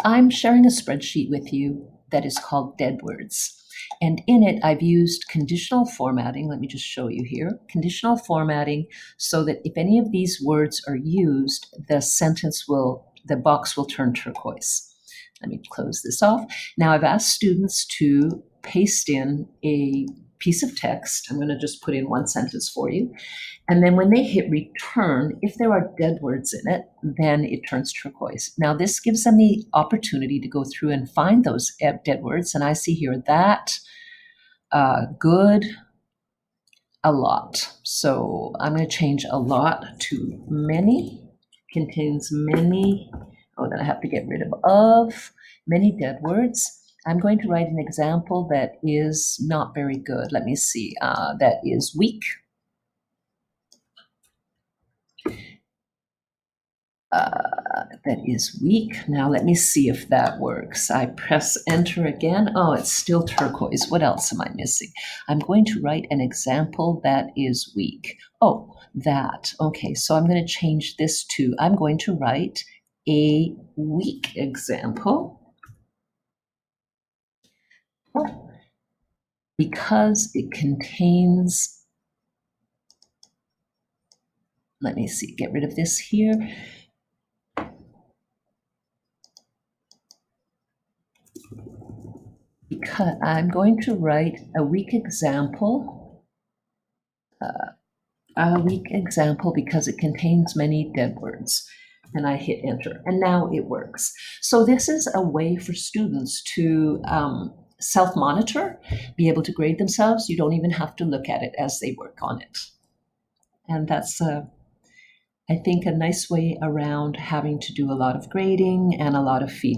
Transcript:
I'm sharing a spreadsheet with you that is called Dead Words. And in it, I've used conditional formatting. Let me just show you here. Conditional formatting so that if any of these words are used, the box will turn turquoise. Let me close this off. Now I've asked students to paste in a piece of text. I'm going to just put in one sentence for you. And then when they hit return, if there are dead words in it, then it turns turquoise. Now, this gives them the opportunity to go through and find those dead words. And I see here that, good, a lot. So I'm going to change a lot to many, contains many. Oh, then I have to get rid of many dead words. I'm going to write an example that is not very good. Let me see. That is weak. That is weak. Now let me see if that works. I press enter again. Oh, it's still turquoise. What else am I missing? I'm going to write an example that is weak. Oh, that. Okay, so I'm going to change this to, I'm going to write a weak example because it contains, let me see, get rid of this here. Because I'm going to write a weak example because it contains many dead words. And I hit enter, and now it works. So this is a way for students to self-monitor, be able to grade themselves. You don't even have to look at it as they work on it. And that's, I think, a nice way around having to do a lot of grading and a lot of feedback.